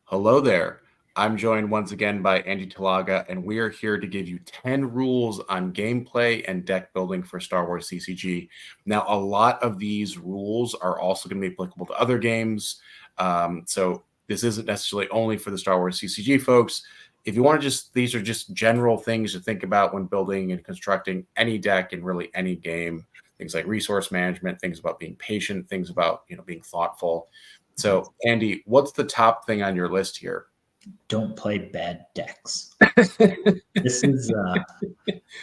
Hello there. I'm joined once again by Andy Talaga, and we are here to give you 10 rules on gameplay and deck building for Star Wars CCG. Now, a lot of these rules are also going to be applicable to other games. So this isn't necessarily only for the Star Wars CCG folks. If you want to these are just general things to think about when building and constructing any deck in really any game. Things like resource management, things about being patient, things about, being thoughtful. So, Andy, what's the top thing on your list here? Don't play bad decks. This is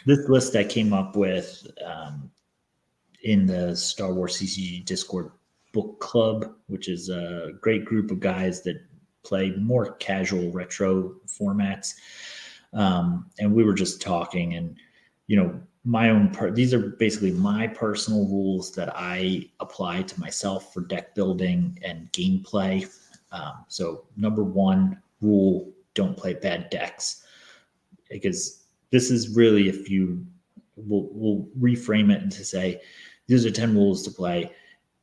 this list I came up with in the Star Wars CCG Discord book club, which is a great group of guys that play more casual retro formats. And we were just talking, and my own part. These are basically my personal rules that I apply to myself for deck building and gameplay. So number one rule, don't play bad decks, because this is really, if you we'll reframe it to say, these are 10 rules to play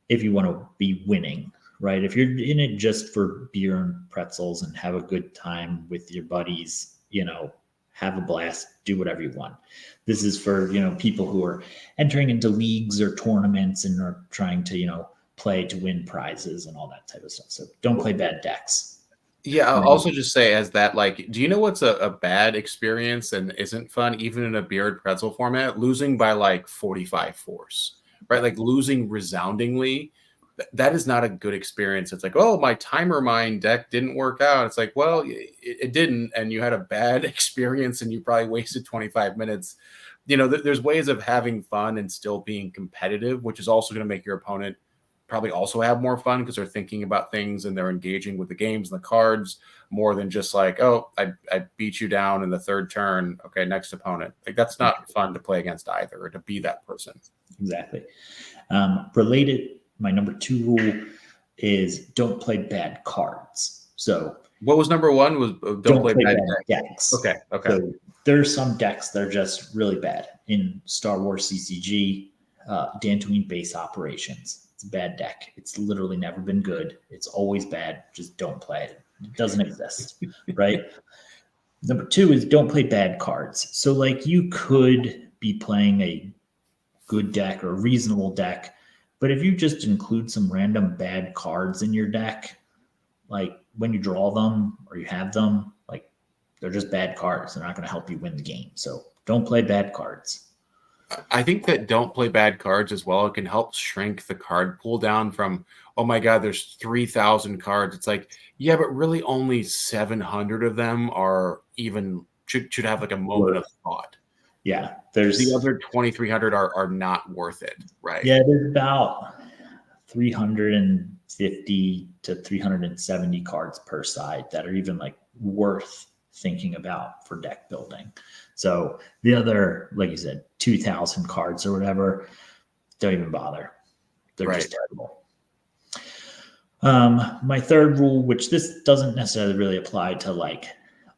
if you want to be winning, right? If you're in it just for beer and pretzels and have a good time with your buddies, have a blast, do whatever you want. This is for, people who are entering into leagues or tournaments and are trying to, play to win prizes and all that type of stuff. So don't play bad decks. Yeah, I'll also just say as that, do you know what's a bad experience and isn't fun, even in a beer and pretzel format? Losing by 45 force, right? Like losing resoundingly. That is not a good experience. It's like, oh, my timer mine deck didn't work out. It's like, well, it didn't, and you had a bad experience, and you probably wasted 25 minutes. There's ways of having fun and still being competitive, which is also going to make your opponent probably also have more fun because they're thinking about things and they're engaging with the games and the cards more than just like, oh, I beat you down in the third turn. Okay, next opponent. That's not fun to play against either, or to be that person. Exactly. Related. My number 2 rule is don't play bad cards. So what was number 1? Was don't play bad decks. Okay. So there's some decks that are just really bad in Star Wars CCG. Dantooine base operations. It's a bad deck. It's literally never been good. It's always bad. Just don't play it. It doesn't exist, right? Number 2 is don't play bad cards. So you could be playing a good deck or a reasonable deck, but if you just include some random bad cards in your deck, when you draw them or you have them, they're just bad cards. They're not going to help you win the game. So don't play bad cards. I think that don't play bad cards as well. It can help shrink the card pool down from, oh my God, there's 3,000 cards. It's like, yeah, but really only 700 of them are even should have a moment of thought. Yeah, there's the other 2,300 are not worth it, right? Yeah, there's about 350 to 370 cards per side that are even worth thinking about for deck building. So the other, like you said, 2,000 cards or whatever, don't even bother. They're just terrible. My third rule, which this doesn't necessarily really apply to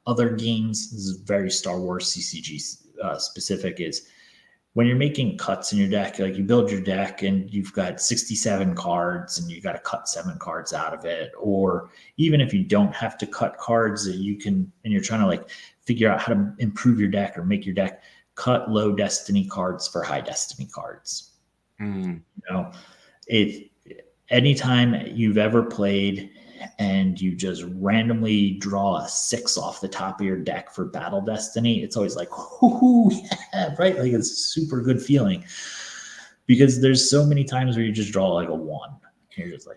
other games, this is very Star Wars CCG specific, is when you're making cuts in your deck, you build your deck and you've got 67 cards and you got to cut 7 cards out of it. Or even if you don't have to cut cards, you can, and you're trying to figure out how to improve your deck or make your deck, cut low destiny cards for high destiny cards. If anytime you've ever played and you just randomly draw a 6 off the top of your deck for battle destiny, it's always whoo, yeah, right? It's a super good feeling, because there's so many times where you just draw a 1. You're just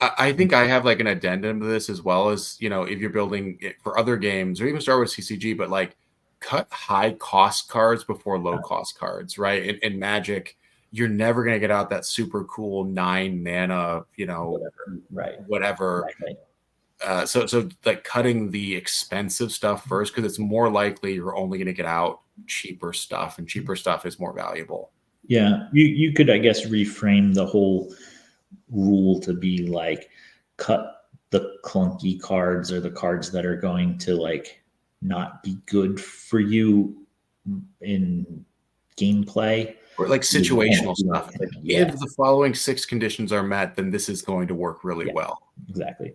I think I have an addendum to this as well, as if you're building it for other games or even Star Wars CCG, but cut high cost cards before low cost cards, right? In Magic, you're never going to get out that super cool 9 mana, whatever. Right. So cutting the expensive stuff first, because it's more likely you're only going to get out cheaper stuff, and cheaper stuff is more valuable. Yeah, you could, I guess, reframe the whole rule to be cut the clunky cards or the cards that are going to not be good for you in gameplay. Or situational stuff. If the following 6 conditions are met, then this is going to work really well. Exactly.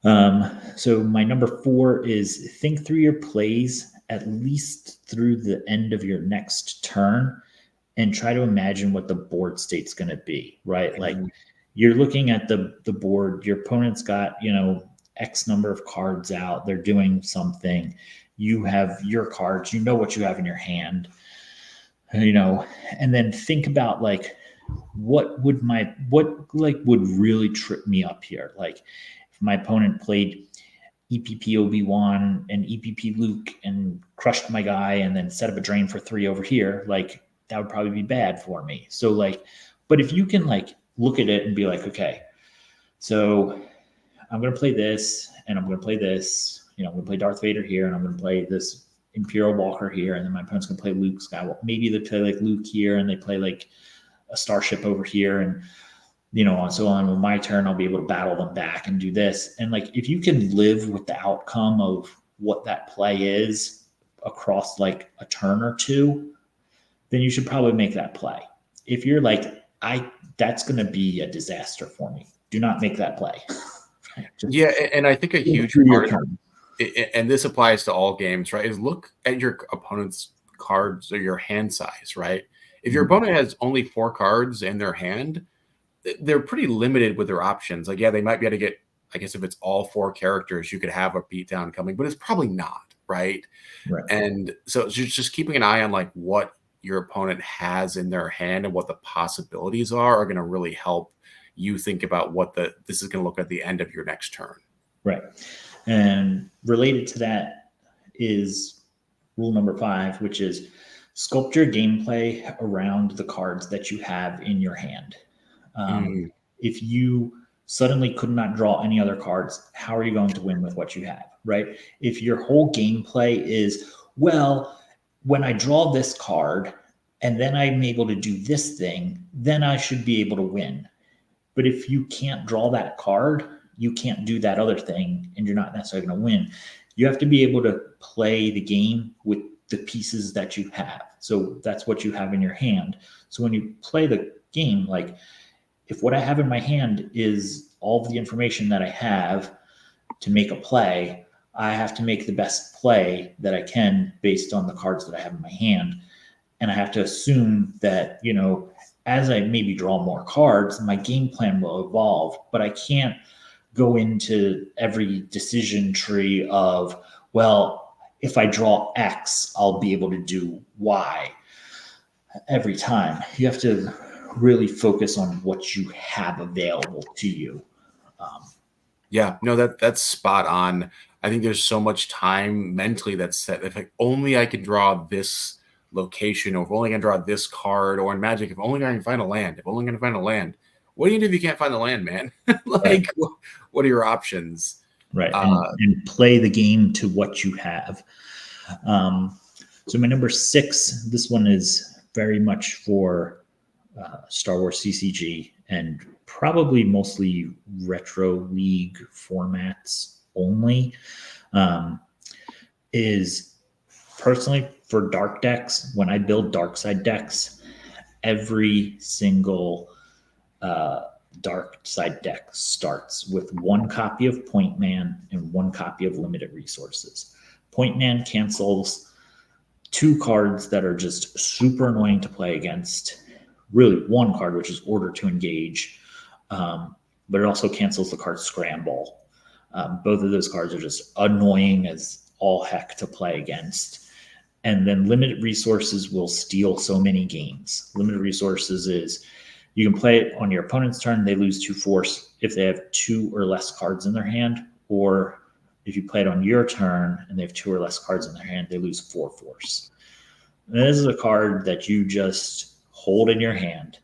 So my number 4 is think through your plays at least through the end of your next turn and try to imagine what the board state's going to be, right? Like Mhm. you're looking at the board, your opponent's got, X number of cards out, they're doing something. You have your cards, you know what you have in your hand, you know, and then think about like what would really trip me up here? Like if my opponent played EPP Obi-Wan and EPP Luke and crushed my guy and then set up a drain for 3 over here, like that would probably be bad for me. So like, but if you can like look at it and be like, okay, so I'm going to play this and I'm going to play this, I'm going to play Darth Vader here and I'm going to play this Imperial Walker here. And then my opponent's going to play Luke Skywalker. Maybe they play like Luke here and they play like a starship over here. And so on my turn, I'll be able to battle them back and do this. And like, if you can live with the outcome of what that play is across like a turn or two, then you should probably make that play. If you're like, that's going to be a disaster for me, do not make that play. Just Yeah, and I think a think huge through your part, turn. and this applies to all games, right, is look at your opponent's cards or your hand size, right? If your Mhm. opponent has only 4 cards in their hand, they're pretty limited with their options. Like, yeah, they might be able to get, I guess if it's all 4 characters, you could have a beatdown coming, but it's probably not, right? Right. And so it's just keeping an eye on like what your opponent has in their hand and what the possibilities are going to really help you think about what this is going to look at the end of your next turn. Right. And related to that is rule number 5, which is sculpt your gameplay around the cards that you have in your hand. Mm, If you suddenly could not draw any other cards, how are you going to win with what you have, right? If your whole gameplay is, well, when I draw this card and then I'm able to do this thing, then I should be able to win. But if you can't draw that card, you can't do that other thing, and you're not necessarily going to win. You have to be able to play the game with the pieces that you have. So that's what you have in your hand. So when you play the game, like if what I have in my hand is all of the information that I have to make a play, I have to make the best play that I can based on the cards that I have in my hand. And I have to assume that, as I maybe draw more cards, my game plan will evolve, but I can't go into every decision tree of, well, if I draw X, I'll be able to do Y every time. You have to really focus on what you have available to you. Um, yeah, no, that's spot on. I think there's so much time mentally that's set. If like only I could draw this location, or if only I can draw this card, or in Magic, if only I can find a land, if only I can find a land. What do you do if you can't find the land, man? right, Like, what are your options? right, Uh, and play the game to what you have. Um, so my number 6, this one is very much for Star Wars CCG and probably mostly retro league formats only. Um, is personally for dark decks. When I build dark side decks, every single uh, dark side deck starts with 1 copy of Point Man and 1 copy of Limited Resources. Point Man cancels 2 cards that are just super annoying to play against. Really, 1 card, which is Order to Engage, but it also cancels the card Scramble. Both of those cards are just annoying as all heck to play against. And then Limited Resources will steal so many games. Limited Resources is you can play it on your opponent's turn, they lose 2 force if they have 2 or less cards in their hand, or if you play it on your turn and they have 2 or less cards in their hand, they lose 4 force. And this is a card that you just hold in your hand,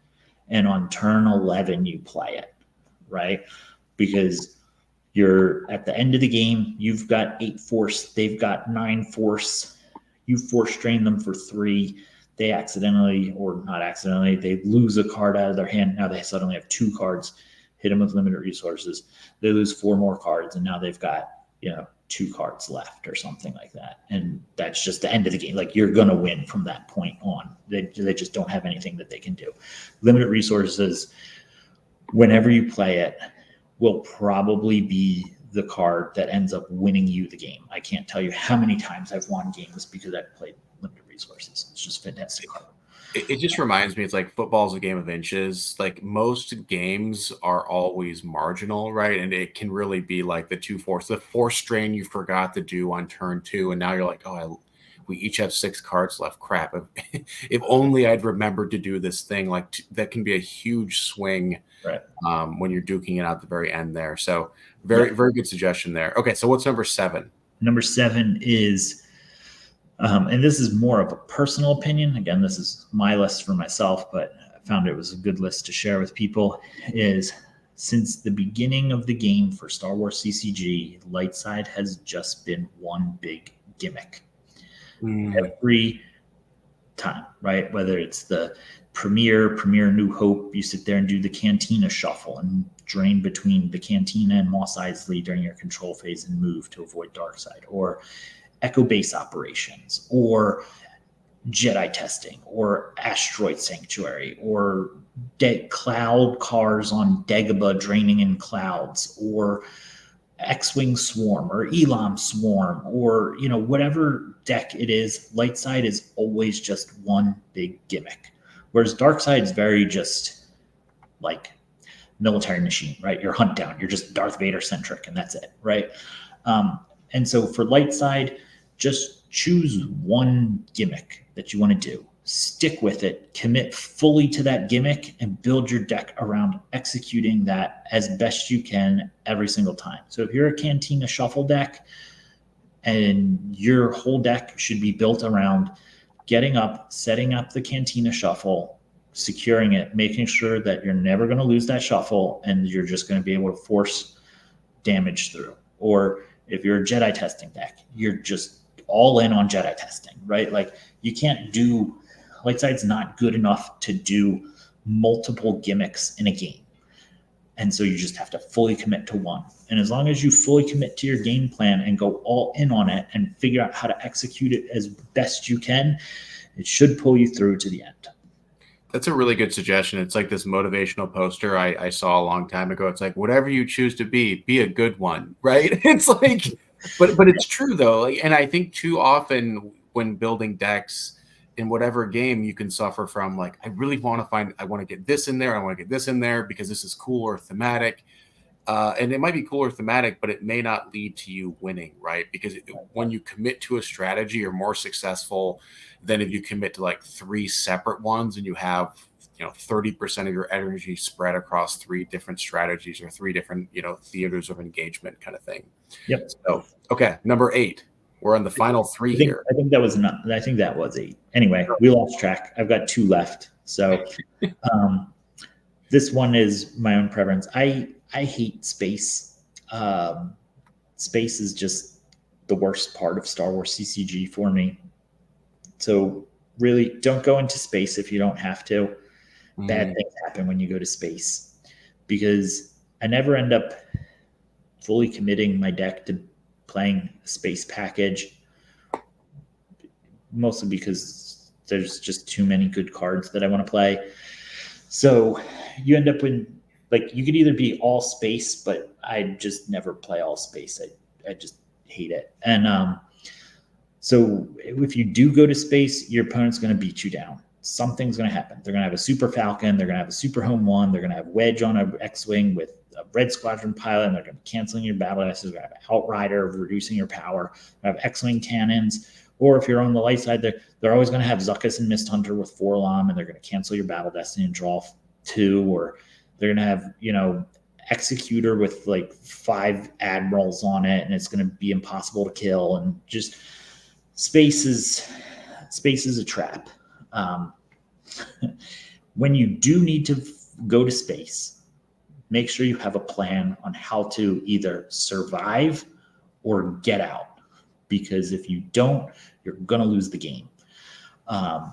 and on turn 11 you play it, right? Because you're at the end of the game, you've got 8 force, they've got 9 force, you force drain them for 3, they accidentally, or not accidentally, they lose a card out of their hand. Now they suddenly have 2 cards, hit them with limited resources, they lose 4 more cards, and now they've got 2 cards left or something like that, and that's just the end of the game. Like, you're gonna win from that point on. They just don't have anything that they can do. Limited resources, whenever you play it, will probably be the card that ends up winning you the game. I can't tell you how many times I've won games because I've played limited resources. It's just a fantastic card. It just reminds me, it's like football's a game of inches. Like most games are always marginal, right? And it can really be like the force strain you forgot to do on turn 2, and now you're like, we each have 6 cards left. Crap! If only I'd remembered to do this thing. Like that can be a huge swing, right? When you're duking it out at the very end there. So very good suggestion there. Okay, so what's number 7? Number 7 is. And this is more of a personal opinion. Again, this is my list for myself, but I found it was a good list to share with people. Is since the beginning of the game for Star Wars CCG, Lightside has just been one big gimmick. Every time, right? Whether it's the Premiere New Hope, you sit there and do the Cantina shuffle and drain between the Cantina and Mos Eisley during your control phase and move to avoid Darkside, or Echo Base operations, or Jedi testing, or Asteroid Sanctuary, or cloud cars on Dagobah draining in clouds, or X-Wing Swarm, or Elam Swarm, or whatever deck it is. Lightside is always just one big gimmick, whereas Darkside is very just like military machine, right? You're hunt down, you're just Darth Vader centric, and that's it, right? And so for Lightside, just choose one gimmick that you want to do. Stick with it, commit fully to that gimmick, and build your deck around executing that as best you can every single time. So if you're a Cantina Shuffle deck, and your whole deck should be built around getting up, setting up the Cantina Shuffle, securing it, making sure that you're never going to lose that shuffle, and you're just going to be able to force damage through. Or if you're a Jedi testing deck, you're just all in on Jedi testing, right? Like you can't do, Lightside's not good enough to do multiple gimmicks in a game. And so you just have to fully commit to one. And as long as you fully commit to your game plan and go all in on it and figure out how to execute it as best you can, it should pull you through to the end. That's a really good suggestion. It's like this motivational poster I saw a long time ago. It's like, whatever you choose to be a good one, right? It's like, but it's true though. Like, and I think too often when building decks in whatever game, you can suffer from like, I want to get this in there. I want to get this in there because this is cool or thematic. And it might be cool or thematic, but it may not lead to you winning, right? Because when you commit to a strategy, you're more successful than if you commit to like 3 separate ones and you have 30% of your energy spread across 3 different strategies or 3 different theaters of engagement kind of thing. Yep. So okay, number 8. We're on the final 3 here. I think that was 8. Anyway, we lost track. I've got 2 left. So this one is my own preference. I hate space. Space is just the worst part of Star Wars CCG for me. So really don't go into space if you don't have to. Bad things happen when you go to space, because I never end up fully committing my deck to playing a space package, mostly because there's just too many good cards that I want to play. So you end up in, like, you could either be all space, but I just never play all space. I just hate it. And so if you do go to space, your opponent's going to beat you down. Something's going to happen. They're going to have a Super Falcon. They're going to have a Super Home 1. They're going to have Wedge on a X-Wing with a Red Squadron pilot, and they're going to be canceling your battle axes. They're going to have Outrider, reducing your power. They're going to have X-Wing cannons. Or if you're on the light side, they're always going to have Zuckuss and Mist Hunter with 4 LOM, and they're going to cancel your Battle Destiny and draw 2. Or they're going to have, Executor with like 5 admirals on it, and it's going to be impossible to kill. And just space is a trap. When you do need to go to space, make sure you have a plan on how to either survive or get out, because if you don't, you're going to lose the game. So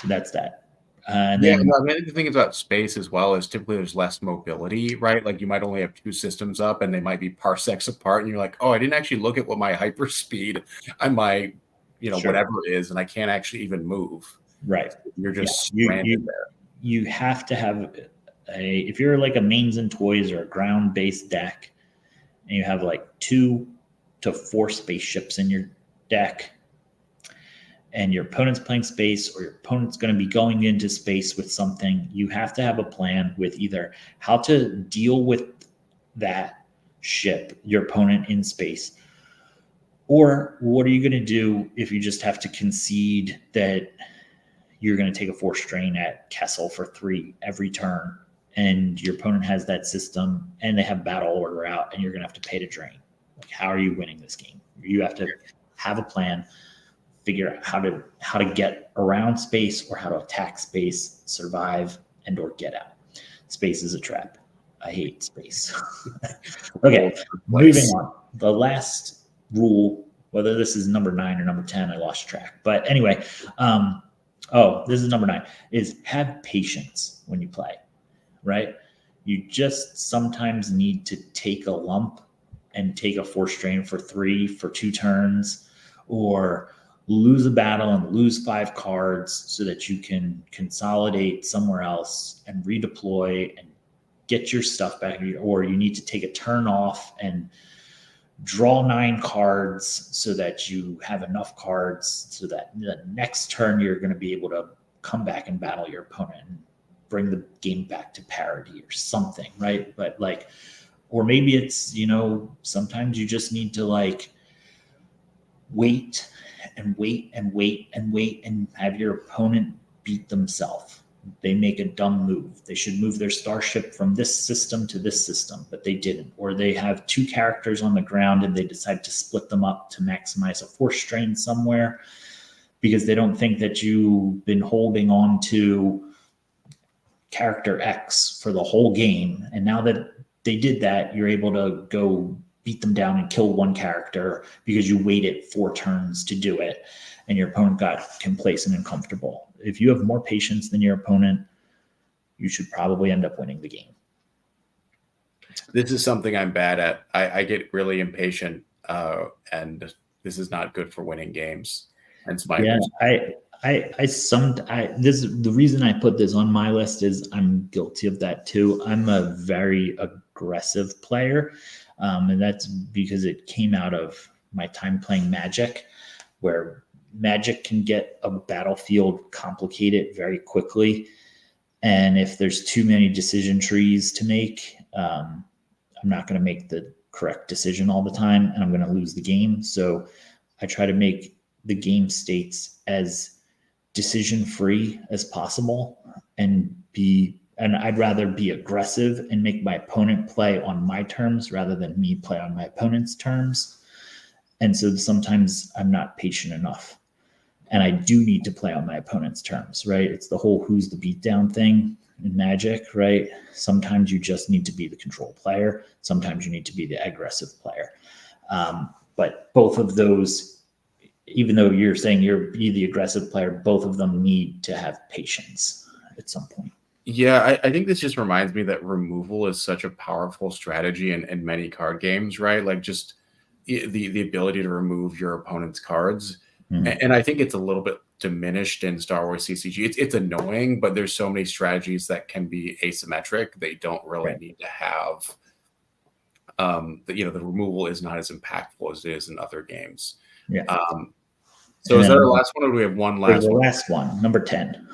that's that. The thing about space as well is typically there's less mobility, right? Like you might only have 2 systems up and they might be parsecs apart, and you're like, oh, I didn't actually look at what my hyperspeed on my, whatever it is, and I can't actually even move. Right. You're just stranded there. You have to have if you're like a Mains and Toys or a ground-based deck, and you have like 2 to 4 spaceships in your deck, and your opponent's playing space, or your opponent's going to be going into space with something, you have to have a plan with either how to deal with that ship, your opponent in space, or what are you going to do if you just have to concede that you're going to take a force drain at Kessel for 3 every turn, and your opponent has that system and they have battle order out, and you're going to have to pay to drain. Like, how are you winning this game? You have to have a plan, figure out how to get around space or how to attack space, survive, and or get out. Space is a trap. I hate space. Okay, moving on. The last rule, whether this is number 9 or number 10, I lost track. But anyway, this is number 9, is have patience when you play, right? You just sometimes need to take a lump and take a force drain for 3 for 2 turns, or lose a battle and lose 5 cards so that you can consolidate somewhere else and redeploy and get your stuff back. Or you need to take a turn off and draw 9 cards so that you have enough cards so that the next turn you're going to be able to come back and battle your opponent and bring the game back to parity or something, right? But like, or maybe it's, sometimes you just need to like wait and wait and wait and wait and have your opponent beat themselves. They make a dumb move. They should move their starship from this system to this system, but they didn't. Or they have 2 characters on the ground and they decide to split them up to maximize a force strain somewhere because they don't think that you've been holding on to character X for the whole game. And now that they did that, you're able to go beat them down and kill 1 character because you waited 4 turns to do it and your opponent got complacent and comfortable. If you have more patience than your opponent, you should probably end up winning the game. This is something I'm bad at. I get really impatient, and this is not good for winning games. Hence my this the reason I put this on my list is I'm guilty of that too. I'm a very aggressive player. And that's because it came out of my time playing Magic, where Magic can get a battlefield complicated very quickly. And if there's too many decision trees to make, I'm not going to make the correct decision all the time, and I'm going to lose the game. So I try to make the game states as decision free as possible and I'd rather be aggressive and make my opponent play on my terms rather than me play on my opponent's terms. And so sometimes I'm not patient enough and I do need to play on my opponent's terms, right? It's the whole who's the beatdown thing in Magic, right? Sometimes you just need to be the control player. Sometimes you need to be the aggressive player. But both of those, even though you're saying you're the aggressive player, both of them need to have patience at some point. Yeah, I think this just reminds me that removal is such a powerful strategy in many card games, right? Like just the ability to remove your opponent's cards. Mm-hmm. And I think it's a little bit diminished in Star Wars CCG. It's annoying, but there's so many strategies that can be asymmetric. They don't really need to have, the removal is not as impactful as it is in other games. Yeah. So is that our last one, or do we have one last one? The last one, number 10.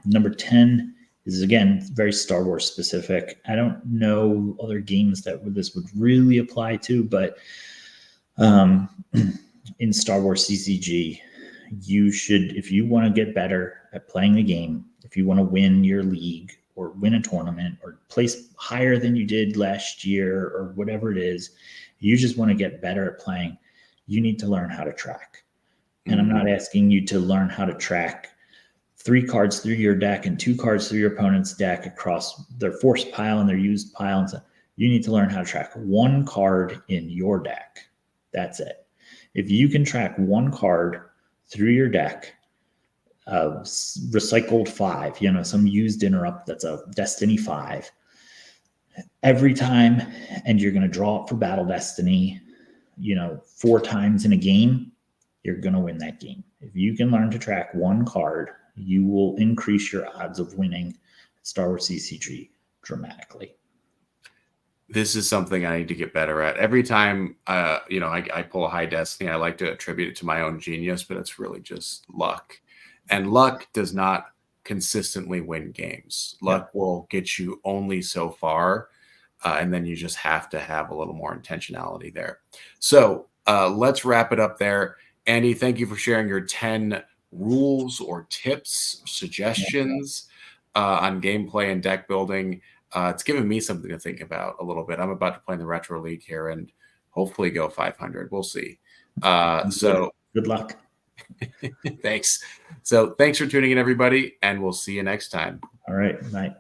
Number 10 is, again, very Star Wars specific. I don't know other games that this would really apply to, but in Star Wars CCG, you should, if you want to get better at playing the game, if you want to win your league or win a tournament or place higher than you did last year or whatever it is, you just want to get better at playing, you need to learn how to track. And I'm not asking you to learn how to track 3 cards through your deck and 2 cards through your opponent's deck across their force pile and their used pile. And so you need to learn how to track 1 card in your deck. That's it. If you can track 1 card through your deck, recycled 5, some used interrupt that's a Destiny 5, every time, and you're going to draw it for Battle Destiny, 4 times in a game, you're going to win that game. If you can learn to track 1 card, you will increase your odds of winning Star Wars CCG dramatically. This is something I need to get better at. Every time, I pull a high destiny, I like to attribute it to my own genius, but it's really just luck. And luck does not consistently win games. Luck will get you only so far, and then you just have to have a little more intentionality there. So let's wrap it up there. Andy, thank you for sharing your 10 rules or tips, suggestions on gameplay and deck building. It's given me something to think about a little bit. I'm about to play in the Retro League here and hopefully go 500. We'll see. So good luck. Thanks. So thanks for tuning in, everybody, and we'll see you next time. All right. Bye.